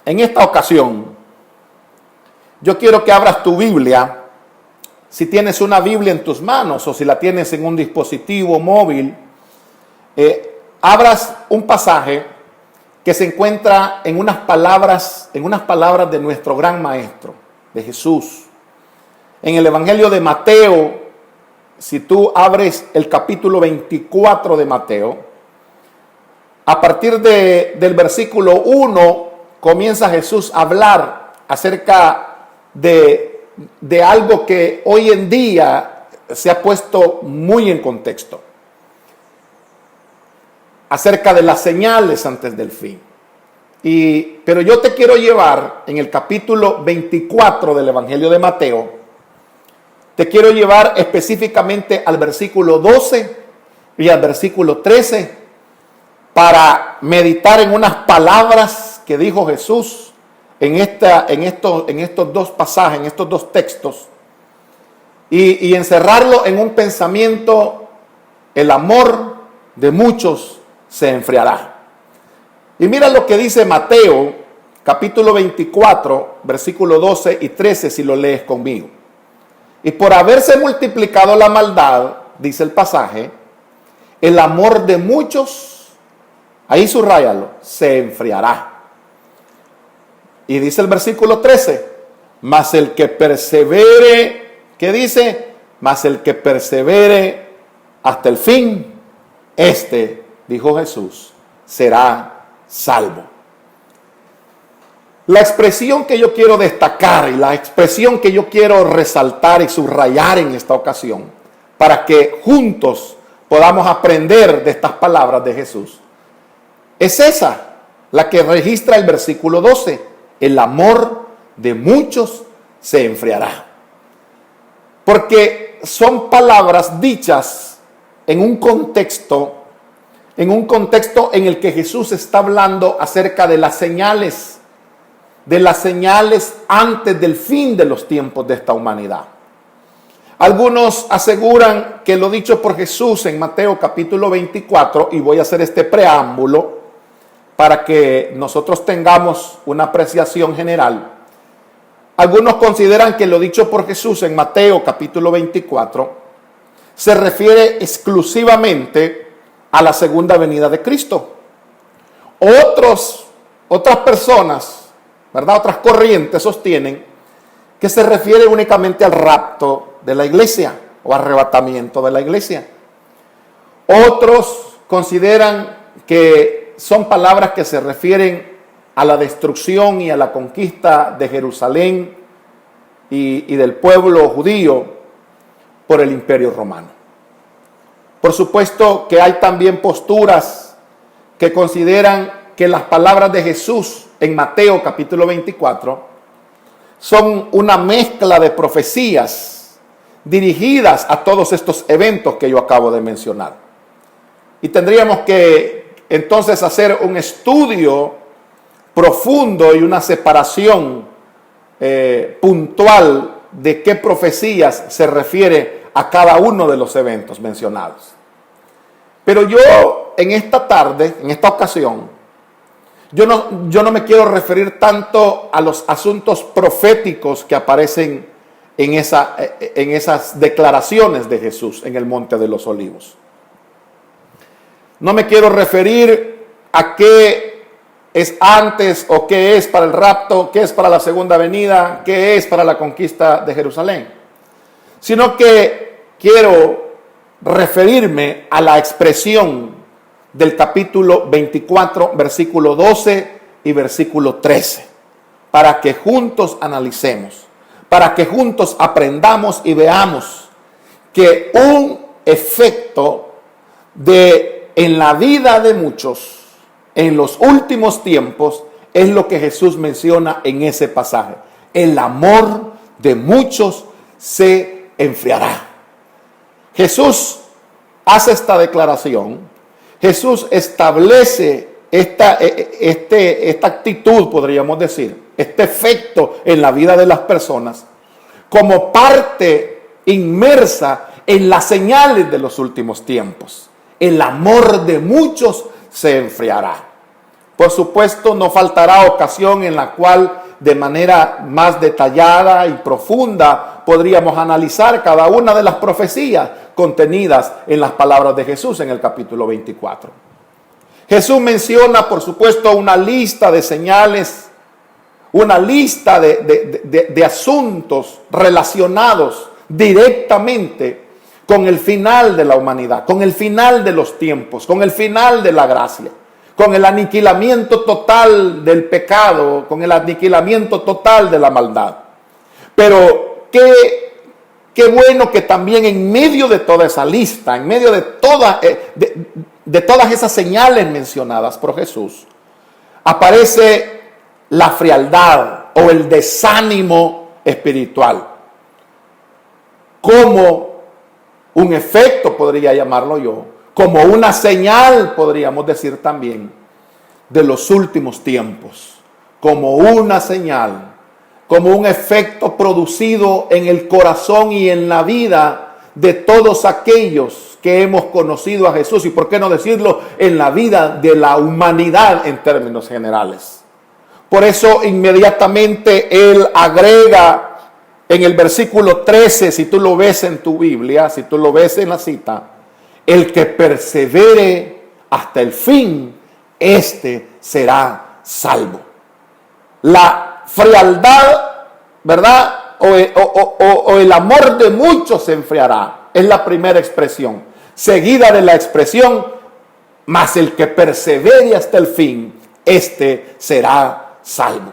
En esta ocasión, yo quiero que abras tu Biblia, si tienes una Biblia en tus manos o si la tienes en un dispositivo móvil, abras un pasaje que se encuentra en unas palabras de nuestro gran maestro, de Jesús. En el Evangelio de Mateo, si tú abres el capítulo 24 de Mateo, a partir del versículo 1, comienza Jesús a hablar acerca de algo que hoy en día se ha puesto muy en contexto, acerca de las señales antes del fin. Pero yo te quiero llevar en el capítulo 24 del Evangelio de Mateo, te quiero llevar específicamente al versículo 12 y al versículo 13 para meditar en unas palabras que dijo Jesús en estos dos pasajes, en estos dos textos, y encerrarlo en un pensamiento: el amor de muchos se enfriará. Y mira lo que dice Mateo, capítulo 24, versículo 12 y 13, si lo lees conmigo. Y por haberse multiplicado la maldad, dice el pasaje, el amor de muchos, ahí subráyalo, se enfriará. Y dice el versículo 13, mas el que persevere, ¿qué dice? Mas el que persevere hasta el fin, dijo Jesús, será salvo. La expresión que yo quiero destacar y la expresión que yo quiero resaltar y subrayar en esta ocasión, para que juntos podamos aprender de estas palabras de Jesús, es esa, la que registra el versículo 12. El amor de muchos se enfriará. Porque son palabras dichas en un contexto en el que Jesús está hablando acerca de las señales antes del fin de los tiempos de esta humanidad. Algunos aseguran que lo dicho por Jesús en Mateo capítulo 24, y voy a hacer este preámbulo para que nosotros tengamos una apreciación general. Algunos consideran que lo dicho por Jesús en Mateo capítulo 24 se refiere exclusivamente a la segunda venida de Cristo. Otras personas, ¿verdad? Otras corrientes sostienen que se refiere únicamente al rapto de la iglesia o arrebatamiento de la iglesia. Otros consideran que son palabras que se refieren a la destrucción y a la conquista de Jerusalén y del pueblo judío por el Imperio Romano. Por supuesto que hay también posturas que consideran que las palabras de Jesús en Mateo capítulo 24 son una mezcla de profecías dirigidas a todos estos eventos que yo acabo de mencionar. Y tendríamos que entonces hacer un estudio profundo y una separación puntual de qué profecías se refiere a cada uno de los eventos mencionados. Pero yo en esta tarde, en esta ocasión, yo no me quiero referir tanto a los asuntos proféticos que aparecen en esas declaraciones de Jesús en el Monte de los Olivos. No me quiero referir a qué es antes o qué es para el rapto, qué es para la segunda venida, qué es para la conquista de Jerusalén, sino que quiero referirme a la expresión del capítulo 24, versículo 12 y versículo 13, para que juntos analicemos, para que juntos aprendamos y veamos que un efecto en la vida de muchos en los últimos tiempos es lo que Jesús menciona en ese pasaje. El amor de muchos se enfriará. Jesús hace esta declaración. Jesús establece esta actitud, podríamos decir, este efecto en la vida de las personas como parte inmersa en las señales de los últimos tiempos. El amor de muchos se enfriará. Por supuesto, no faltará ocasión en la cual de manera más detallada y profunda podríamos analizar cada una de las profecías contenidas en las palabras de Jesús en el capítulo 24. Jesús menciona, por supuesto, una lista de señales, una lista de asuntos relacionados directamente con el final de la humanidad, con el final de los tiempos, con el final de la gracia, con el aniquilamiento total del pecado, con el aniquilamiento total de la maldad. Pero qué bueno que también en medio de toda esa lista, en medio de todas esas señales mencionadas por Jesús, aparece la frialdad o el desánimo espiritual, como un efecto, podría llamarlo yo, como una señal, podríamos decir también, de los últimos tiempos, como una señal, como un efecto producido en el corazón y en la vida de todos aquellos que hemos conocido a Jesús, y por qué no decirlo, en la vida de la humanidad en términos generales. Por eso inmediatamente él agrega en el versículo 13, si tú lo ves en tu Biblia, si tú lo ves en la cita, el que persevere hasta el fin, este será salvo. La frialdad, ¿verdad? O el amor de muchos se enfriará. Es la primera expresión. Seguida de la expresión, mas el que persevere hasta el fin, este será salvo.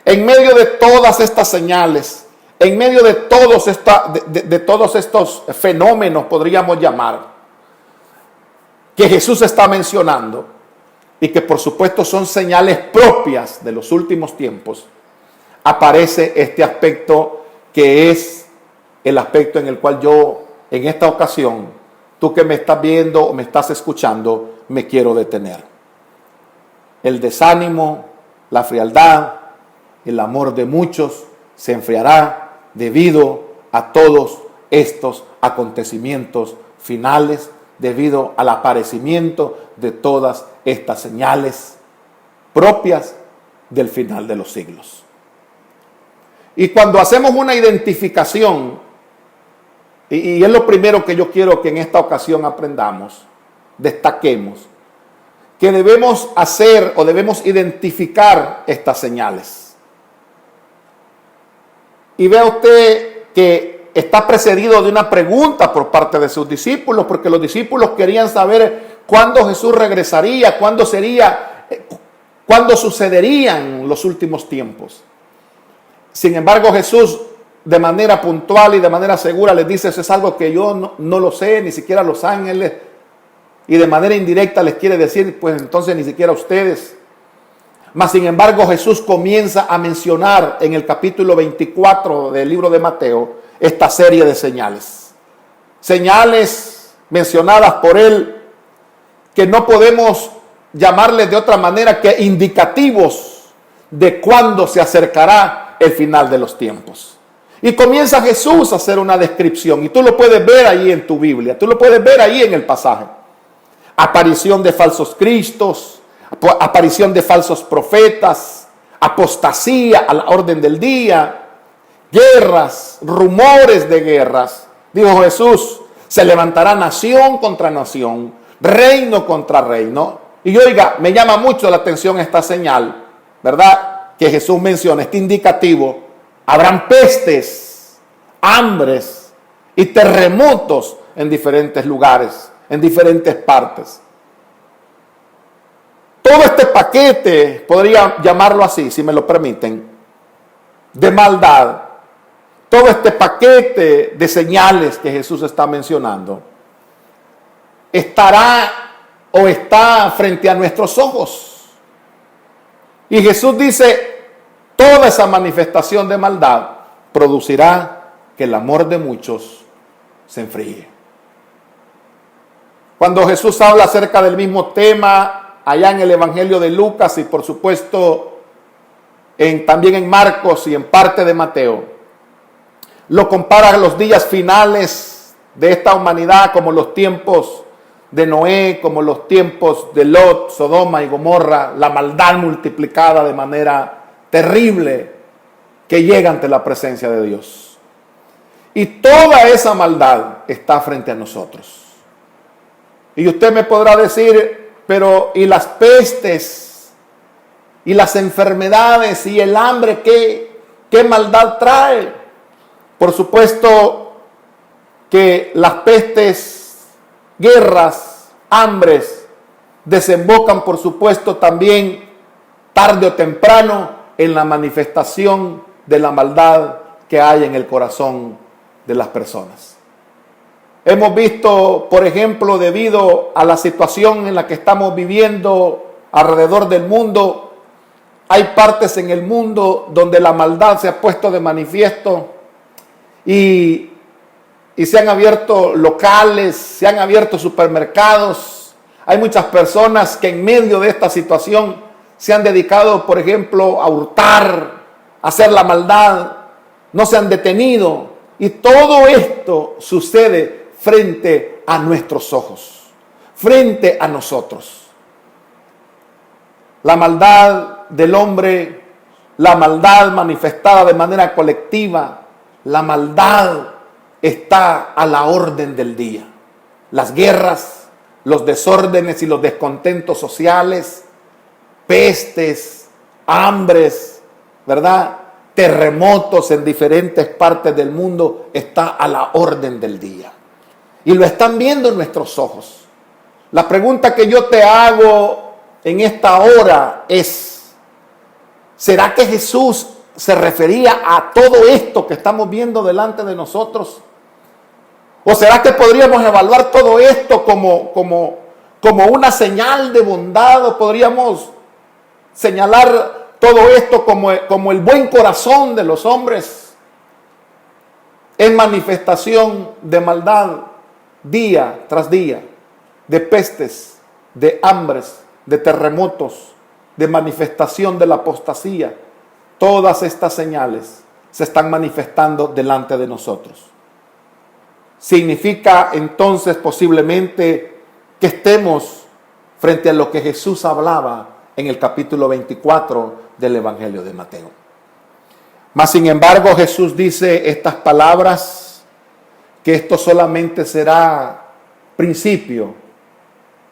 En medio de todas estas señales, en medio de todos estos fenómenos, podríamos llamar, que Jesús está mencionando, y que por supuesto son señales propias de los últimos tiempos, aparece este aspecto que es el aspecto en el cual yo, en esta ocasión, tú que me estás viendo o me estás escuchando, me quiero detener. El desánimo, la frialdad, el amor de muchos se enfriará debido a todos estos acontecimientos finales, debido al aparecimiento de todas estas señales propias del final de los siglos. Y cuando hacemos una identificación, y es lo primero que yo quiero que en esta ocasión aprendamos, destaquemos, que debemos hacer o debemos identificar estas señales. Y vea usted que está precedido de una pregunta por parte de sus discípulos, porque los discípulos querían saber cuándo Jesús regresaría, cuándo sucederían los últimos tiempos. Sin embargo, Jesús de manera puntual y de manera segura les dice: eso es algo que yo no lo sé, ni siquiera los ángeles, y de manera indirecta les quiere decir, pues entonces ni siquiera ustedes. Mas sin embargo, Jesús comienza a mencionar en el capítulo 24 del libro de Mateo esta serie de señales. Señales mencionadas por él que no podemos llamarles de otra manera que indicativos de cuándo se acercará el final de los tiempos. Y comienza Jesús a hacer una descripción, y tú lo puedes ver ahí en tu Biblia, tú lo puedes ver ahí en el pasaje. Aparición de falsos cristos, aparición de falsos profetas, apostasía a la orden del día, guerras, rumores de guerras. Dijo Jesús: se levantará nación contra nación, reino contra reino. Y oiga, me llama mucho la atención esta señal, ¿verdad?, que Jesús menciona, este indicativo. Habrán pestes, hambres y terremotos en diferentes lugares, en diferentes partes. Todo este paquete, podría llamarlo así, si me lo permiten, de maldad, todo este paquete de señales que Jesús está mencionando, estará o está frente a nuestros ojos. Y Jesús dice: toda esa manifestación de maldad producirá que el amor de muchos se enfríe. Cuando Jesús habla acerca del mismo tema allá en el Evangelio de Lucas y por supuesto también en Marcos y en parte de Mateo, lo compara a los días finales de esta humanidad como los tiempos de Noé, como los tiempos de Lot, Sodoma y Gomorra, la maldad multiplicada de manera terrible que llega ante la presencia de Dios. Y toda esa maldad está frente a nosotros. Y usted me podrá decir, pero ¿y las pestes? ¿Y las enfermedades? ¿Y el hambre? ¿Qué maldad trae? Por supuesto que las pestes, guerras, hambres, desembocan por supuesto también tarde o temprano en la manifestación de la maldad que hay en el corazón de las personas. Hemos visto, por ejemplo, debido a la situación en la que estamos viviendo alrededor del mundo, hay partes en el mundo donde la maldad se ha puesto de manifiesto y se han abierto locales, se han abierto supermercados. Hay muchas personas que en medio de esta situación se han dedicado, por ejemplo, a hurtar, a hacer la maldad, no se han detenido. Y todo esto sucede frente a nuestros ojos, frente a nosotros. La maldad del hombre, la maldad manifestada de manera colectiva, la maldad está a la orden del día. Las guerras, los desórdenes y los descontentos sociales, pestes, hambres, ¿verdad? Terremotos en diferentes partes del mundo, está a la orden del día. Y lo están viendo nuestros ojos. La pregunta que yo te hago en esta hora es, ¿será que Jesús se refería a todo esto que estamos viendo delante de nosotros? ¿O será que podríamos evaluar todo esto como una señal de bondad? ¿O podríamos señalar todo esto como el buen corazón de los hombres? Es manifestación de maldad día tras día, de pestes, de hambres, de terremotos, de manifestación de la apostasía. Todas estas señales se están manifestando delante de nosotros. Significa entonces posiblemente que estemos frente a lo que Jesús hablaba en el capítulo 24 del Evangelio de Mateo. Mas sin embargo Jesús dice estas palabras, que esto solamente será principio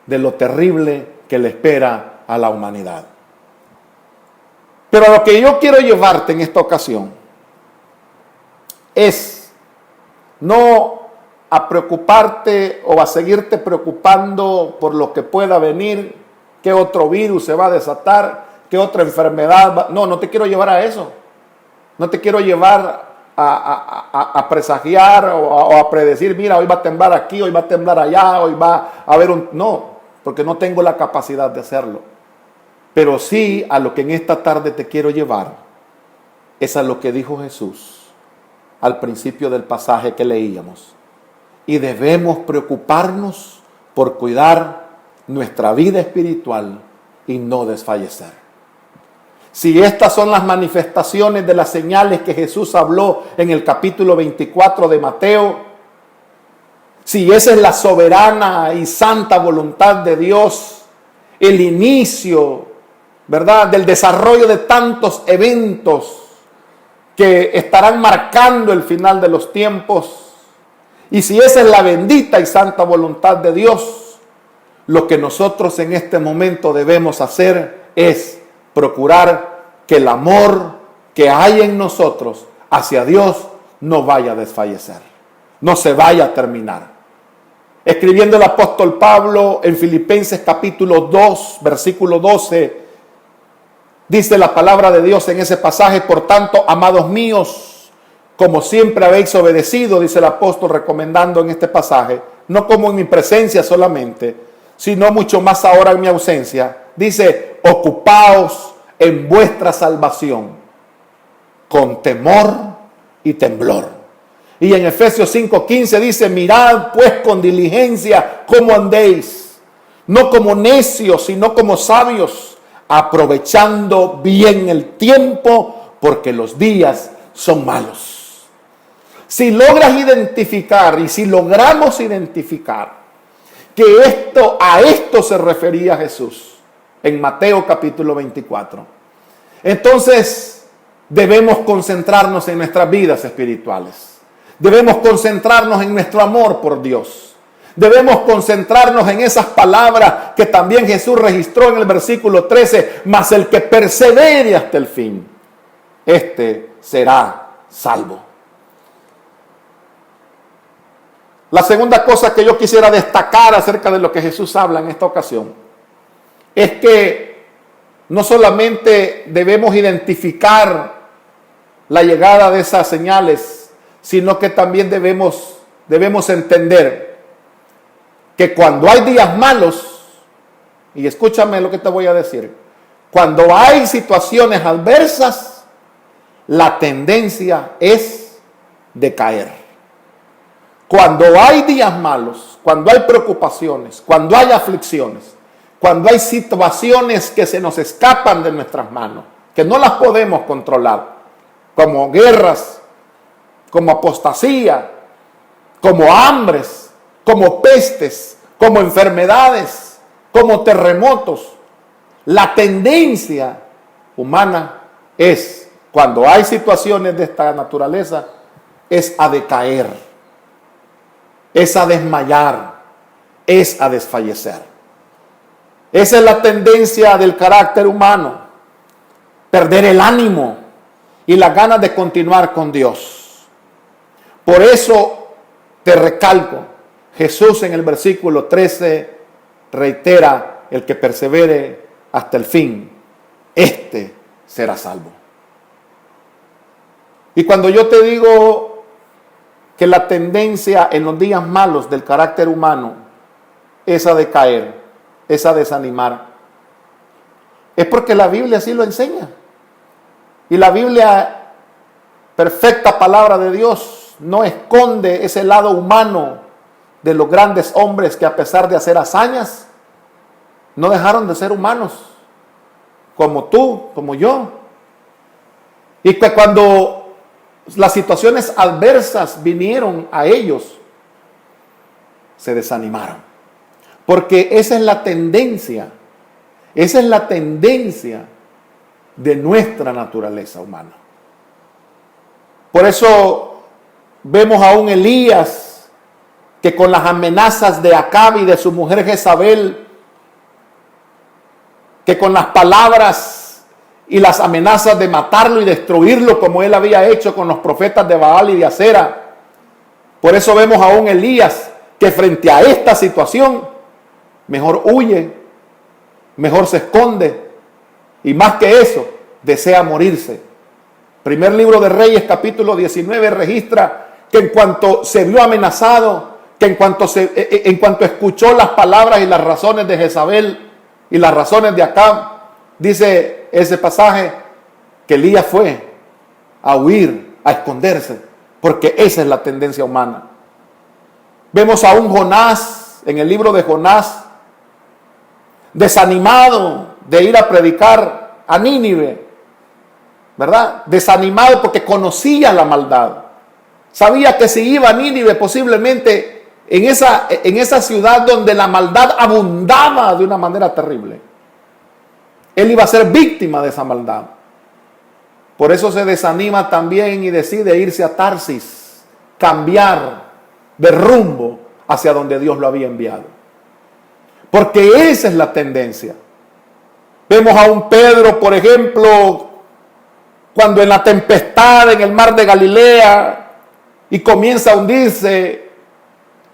de lo terrible que le espera a la humanidad. Pero a lo que yo quiero llevarte en esta ocasión es no a preocuparte o a seguirte preocupando por lo que pueda venir, qué otro virus se va a desatar, qué otra enfermedad va. No te quiero llevar a eso. No te quiero llevar a presagiar o a predecir, mira, hoy va a temblar aquí, hoy va a temblar allá, hoy va a haber un... No, porque no tengo la capacidad de hacerlo. Pero sí a lo que en esta tarde te quiero llevar es a lo que dijo Jesús al principio del pasaje que leíamos. Y debemos preocuparnos por cuidar nuestra vida espiritual y no desfallecer. Si estas son las manifestaciones de las señales que Jesús habló en el capítulo 24 de Mateo, si esa es la soberana y santa voluntad de Dios, el inicio, ¿verdad?, del desarrollo de tantos eventos que estarán marcando el final de los tiempos, y si esa es la bendita y santa voluntad de Dios, lo que nosotros en este momento debemos hacer es procurar que el amor que hay en nosotros hacia Dios no vaya a desfallecer, no se vaya a terminar. Escribiendo el apóstol Pablo en Filipenses capítulo 2, versículo 12, dice la palabra de Dios en ese pasaje: por tanto, amados míos, como siempre habéis obedecido, dice el apóstol recomendando en este pasaje, no como en mi presencia solamente, sino mucho más ahora en mi ausencia, dice: ocupaos en vuestra salvación con temor y temblor. Y en Efesios 5:15 dice: mirad pues con diligencia cómo andéis, no como necios, sino como sabios, aprovechando bien el tiempo, porque los días son malos. Si logras identificar y si logramos identificar que a esto se refería Jesús en Mateo capítulo 24. Entonces, debemos concentrarnos en nuestras vidas espirituales. Debemos concentrarnos en nuestro amor por Dios. Debemos concentrarnos en esas palabras que también Jesús registró en el versículo 13. Mas el que persevere hasta el fin, este será salvo. La segunda cosa que yo quisiera destacar acerca de lo que Jesús habla en esta ocasión es que no solamente debemos identificar la llegada de esas señales, sino que también debemos entender que cuando hay días malos, y escúchame lo que te voy a decir, cuando hay situaciones adversas, la tendencia es decaer. Cuando hay días malos, cuando hay preocupaciones, cuando hay aflicciones, cuando hay situaciones que se nos escapan de nuestras manos, que no las podemos controlar, como guerras, como apostasía, como hambres, como pestes, como enfermedades, como terremotos, la tendencia humana es, cuando hay situaciones de esta naturaleza, es a decaer, es a desmayar, es a desfallecer. Esa es la tendencia del carácter humano, perder el ánimo y las ganas de continuar con Dios. Por eso te recalco, Jesús en el versículo 13 reitera: el que persevere hasta el fin, este será salvo. Y cuando yo te digo que la tendencia en los días malos del carácter humano es a decaer, es a desanimar, es porque la Biblia así lo enseña. Y la Biblia, perfecta palabra de Dios, no esconde ese lado humano de los grandes hombres que, a pesar de hacer hazañas, no dejaron de ser humanos, como tú, como yo. Y que cuando las situaciones adversas vinieron a ellos, se desanimaron. Porque esa es la tendencia de nuestra naturaleza humana. Por eso vemos a un Elías que, con las amenazas de Acab y de su mujer Jezabel, que con las palabras y las amenazas de matarlo y destruirlo, como él había hecho con los profetas de Baal y de Acera. Por eso vemos a un Elías que, frente a esta situación, mejor huye, mejor se esconde, y más que eso, desea morirse. Primer libro de Reyes, capítulo 19, registra que en cuanto se vio amenazado, que en cuanto escuchó las palabras y las razones de Jezabel y las razones de Acab, dice ese pasaje que Elías fue a huir, a esconderse, porque esa es la tendencia humana. Vemos a un Jonás en el libro de Jonás, desanimado de ir a predicar a Nínive, ¿verdad? Desanimado porque conocía la maldad. Sabía que si iba a Nínive, posiblemente en esa ciudad donde la maldad abundaba de una manera terrible, él iba a ser víctima de esa maldad. Por eso se desanima también y decide irse a Tarsis, cambiar de rumbo hacia donde Dios lo había enviado. Porque esa es la tendencia. Vemos a un Pedro, por ejemplo, cuando en la tempestad en el mar de Galilea y comienza a hundirse,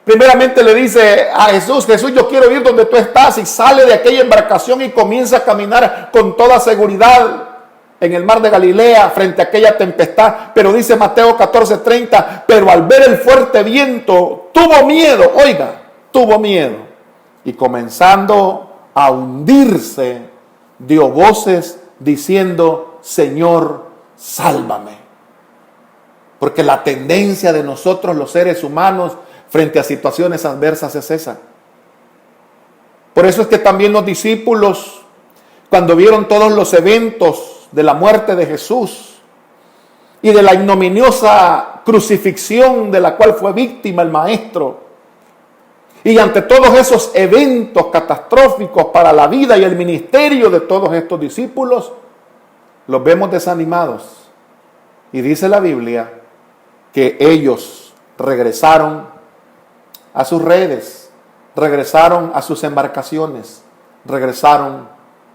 primeramente le dice a Jesús: Jesús, yo quiero ir donde tú estás, y sale de aquella embarcación y comienza a caminar con toda seguridad en el mar de Galilea frente a aquella tempestad. Pero dice Mateo 14:30, pero al ver el fuerte viento tuvo miedo, tuvo miedo, y comenzando a hundirse, dio voces diciendo: Señor, sálvame. Porque la tendencia de nosotros, los seres humanos, frente a situaciones adversas es esa. Por eso es que también los discípulos, cuando vieron todos los eventos de la muerte de Jesús y de la ignominiosa crucifixión de la cual fue víctima el Maestro, Y ante todos esos eventos catastróficos para la vida y el ministerio de todos estos discípulos, los vemos desanimados. Y dice la Biblia que ellos regresaron a sus redes, regresaron a sus embarcaciones, regresaron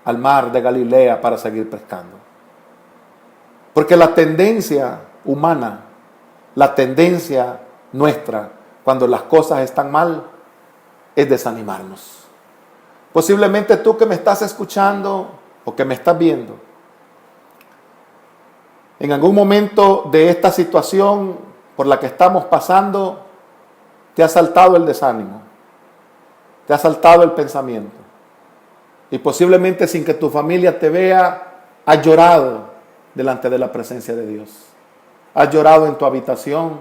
al mar de Galilea para seguir pescando. Porque la tendencia humana, la tendencia nuestra, cuando las cosas están mal, es desanimarnos. Posiblemente tú que me estás escuchando o que me estás viendo, en algún momento de esta situación por la que estamos pasando, te ha saltado el desánimo, te ha saltado el pensamiento. Y posiblemente sin que tu familia te vea, has llorado delante de la presencia de Dios. Has llorado en tu habitación,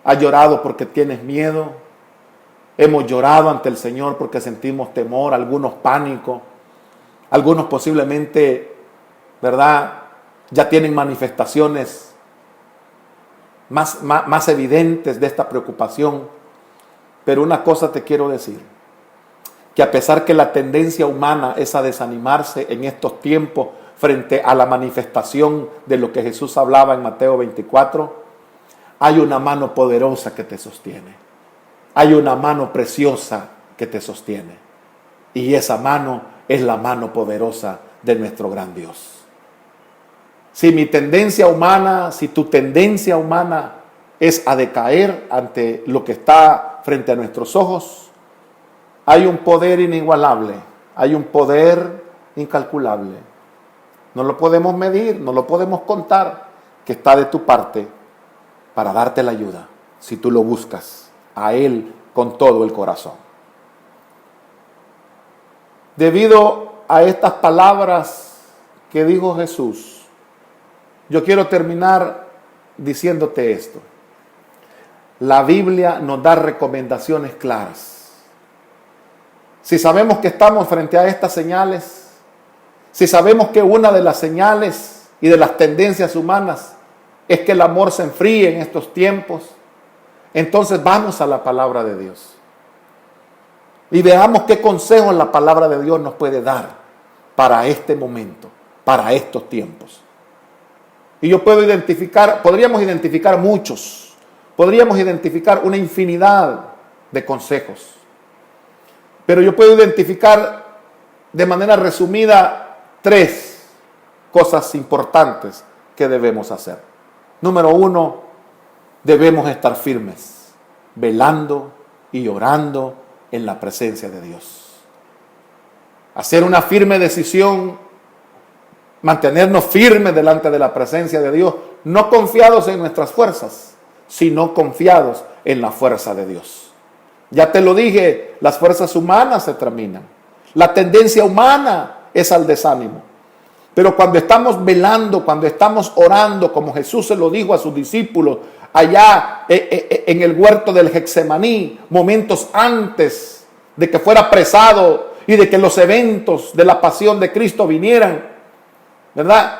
has llorado porque tienes miedo. Hemos llorado ante el Señor porque sentimos temor, algunos pánico, algunos posiblemente, ¿verdad?, ya tienen manifestaciones más evidentes de esta preocupación. Pero una cosa te quiero decir, que a pesar que la tendencia humana es a desanimarse en estos tiempos frente a la manifestación de lo que Jesús hablaba en Mateo 24, hay una mano poderosa que te sostiene. Hay una mano preciosa que te sostiene. Y esa mano es la mano poderosa de nuestro gran Dios. Si mi tendencia humana, si tu tendencia humana es a decaer ante lo que está frente a nuestros ojos, hay un poder inigualable, hay un poder incalculable. No lo podemos medir, no lo podemos contar, que está de tu parte para darte la ayuda, si tú lo buscas a Él con todo el corazón. Debido a estas palabras que dijo Jesús, yo quiero terminar diciéndote esto. La Biblia nos da recomendaciones claras. Si sabemos que estamos frente a estas señales, si sabemos que una de las señales y de las tendencias humanas es que el amor se enfríe en estos tiempos, entonces vamos a la palabra de Dios y veamos qué consejos la palabra de Dios nos puede dar para este momento, para estos tiempos. Y yo podríamos identificar muchos, podríamos identificar una infinidad de consejos. Pero yo puedo identificar de manera resumida 3 cosas importantes que debemos hacer. Número 1, debemos estar firmes, velando y orando en la presencia de Dios. Hacer una firme decisión, mantenernos firmes delante de la presencia de Dios, no confiados en nuestras fuerzas, sino confiados en la fuerza de Dios. Ya te lo dije, las fuerzas humanas se terminan. La tendencia humana es al desánimo. Pero cuando estamos velando, cuando estamos orando, como Jesús se lo dijo a sus discípulos, allá en el huerto del Getsemaní, momentos antes de que fuera apresado y de que los eventos de la pasión de Cristo vinieran, ¿verdad?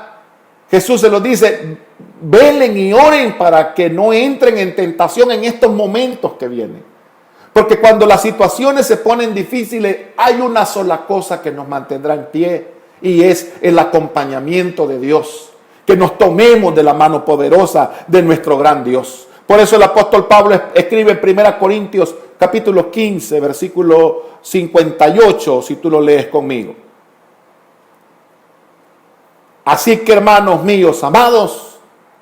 Jesús se lo dice, velen y oren para que no entren en tentación en estos momentos que vienen. Porque cuando las situaciones se ponen difíciles, hay una sola cosa que nos mantendrá en pie, y es el acompañamiento de Dios. Que nos tomemos de la mano poderosa de nuestro gran Dios. Por eso el apóstol Pablo escribe en 1 Corintios capítulo 15, versículo 58, si tú lo lees conmigo. Así que, hermanos míos amados,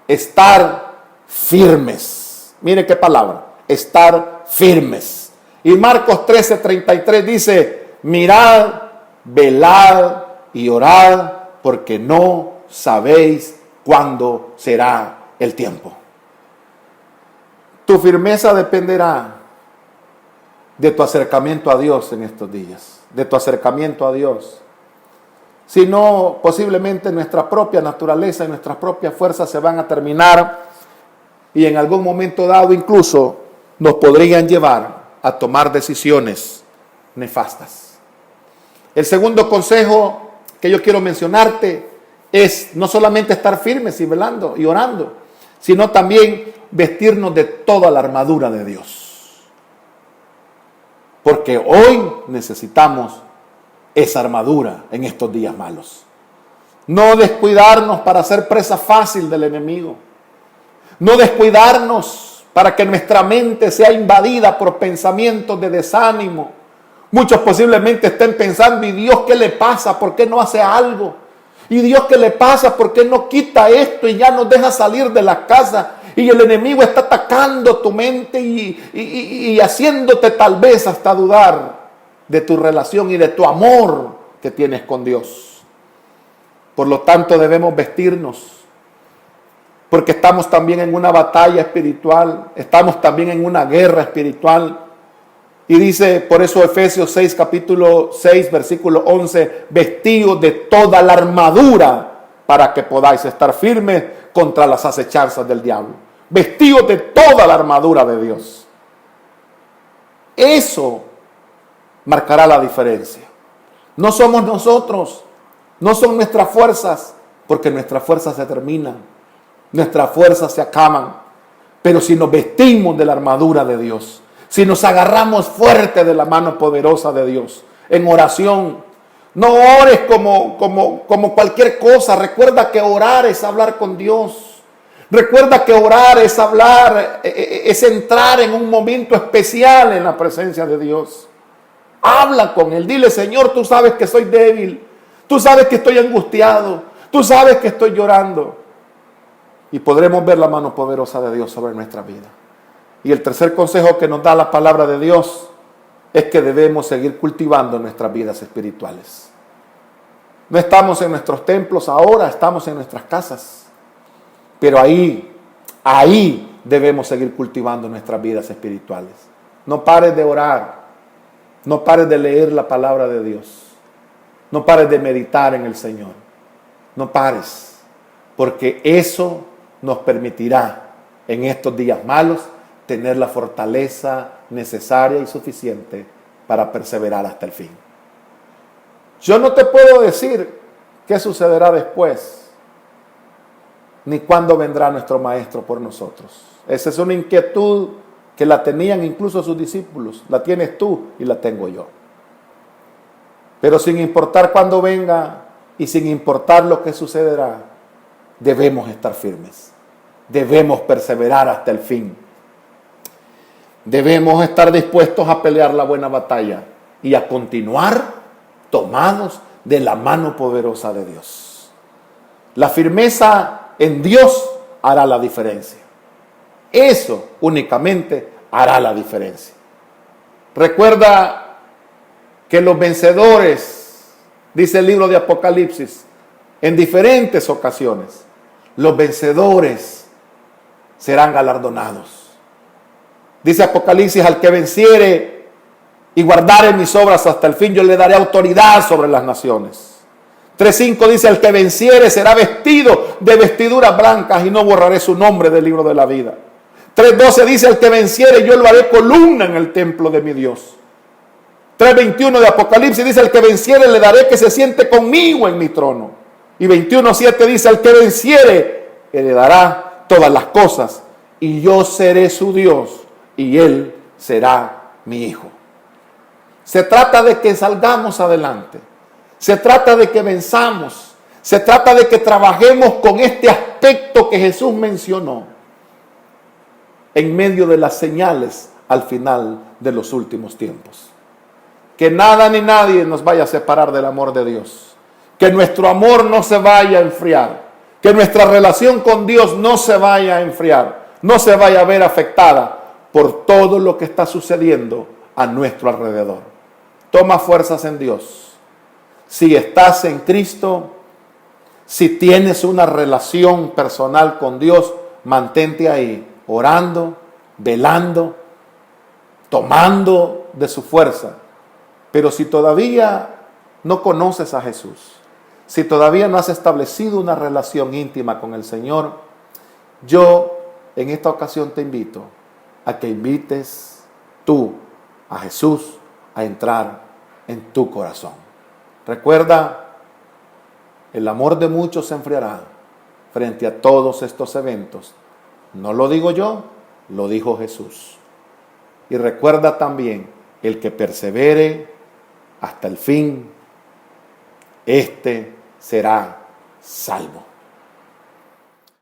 estar firmes. Mire qué palabra, estar firmes. Y Marcos 13:33 dice, mirad, velad y orad, porque no sabéis cuándo será el tiempo. Tu firmeza dependerá de tu acercamiento a Dios en estos días, de tu acercamiento a Dios. Si no, posiblemente nuestra propia naturaleza y nuestras propias fuerzas se van a terminar y en algún momento dado incluso nos podrían llevar a tomar decisiones nefastas. El segundo consejo que yo quiero mencionarte es no solamente estar firmes y velando y orando, sino también vestirnos de toda la armadura de Dios. Porque hoy necesitamos esa armadura en estos días malos. No descuidarnos para ser presa fácil del enemigo. No descuidarnos para que nuestra mente sea invadida por pensamientos de desánimo. Muchos posiblemente estén pensando, ¿y Dios qué le pasa? ¿Por qué no hace algo? ¿Y Dios qué le pasa? ¿Por qué no quita esto y ya nos deja salir de la casa? Y el enemigo está atacando tu mente y haciéndote tal vez hasta dudar de tu relación y de tu amor que tienes con Dios. Por lo tanto, debemos vestirnos, porque estamos también en una batalla espiritual, estamos también en una guerra espiritual. Y dice, por eso Efesios 6, capítulo 6, versículo 11, vestidos de toda la armadura para que podáis estar firmes contra las acechanzas del diablo. Vestidos de toda la armadura de Dios. Eso marcará la diferencia. No somos nosotros, no son nuestras fuerzas, porque nuestras fuerzas se terminan, nuestras fuerzas se acaban. Pero si nos vestimos de la armadura de Dios, si nos agarramos fuerte de la mano poderosa de Dios, en oración, no ores como cualquier cosa. Recuerda que orar es hablar con Dios. Recuerda que orar es hablar, es entrar en un momento especial en la presencia de Dios. Habla con Él, dile: Señor, tú sabes que soy débil, tú sabes que estoy angustiado, tú sabes que estoy llorando. Y podremos ver la mano poderosa de Dios sobre nuestra vida. Y el tercer consejo que nos da la palabra de Dios es que debemos seguir cultivando nuestras vidas espirituales. No estamos en nuestros templos ahora, estamos en nuestras casas. Pero ahí debemos seguir cultivando nuestras vidas espirituales. No pares de orar, no pares de leer la palabra de Dios, no pares de meditar en el Señor, no pares, porque eso nos permitirá en estos días malos tener la fortaleza necesaria y suficiente para perseverar hasta el fin. Yo no te puedo decir qué sucederá después, ni cuándo vendrá nuestro Maestro por nosotros. Esa es una inquietud que la tenían incluso sus discípulos. La tienes tú y la tengo yo. Pero sin importar cuándo venga y sin importar lo que sucederá, debemos estar firmes. Debemos perseverar hasta el fin. Debemos estar dispuestos a pelear la buena batalla y a continuar tomados de la mano poderosa de Dios. La firmeza en Dios hará la diferencia. Eso únicamente hará la diferencia. Recuerda que los vencedores, dice el libro de Apocalipsis, en diferentes ocasiones, los vencedores serán galardonados. Dice Apocalipsis: al que venciere y guardare mis obras hasta el fin, yo le daré autoridad sobre las naciones. 3:5 dice: al que venciere será vestido de vestiduras blancas y no borraré su nombre del libro de la vida. 3:12 dice: al que venciere yo lo haré columna en el templo de mi Dios. 3:21 de Apocalipsis dice: al que venciere le daré que se siente conmigo en mi trono. Y 21:7 dice: al que venciere heredará todas las cosas y yo seré su Dios y él será mi hijo. Se trata de que salgamos adelante. Se trata de que venzamos. Se trata de que trabajemos con este aspecto que Jesús mencionó en medio de las señales al final de los últimos tiempos. Que nada ni nadie nos vaya a separar del amor de Dios. Que nuestro amor no se vaya a enfriar. Que nuestra relación con Dios no se vaya a enfriar. No se vaya a ver afectada por todo lo que está sucediendo a nuestro alrededor. Toma fuerzas en Dios. Si estás en Cristo, si tienes una relación personal con Dios, mantente ahí, orando, velando, tomando de su fuerza. Pero si todavía no conoces a Jesús, si todavía no has establecido una relación íntima con el Señor, yo en esta ocasión te invito a que invites tú a Jesús a entrar en tu corazón. Recuerda, el amor de muchos se enfriará frente a todos estos eventos. No lo digo yo, lo dijo Jesús. Y recuerda también el que persevere hasta el fin, este será salvo.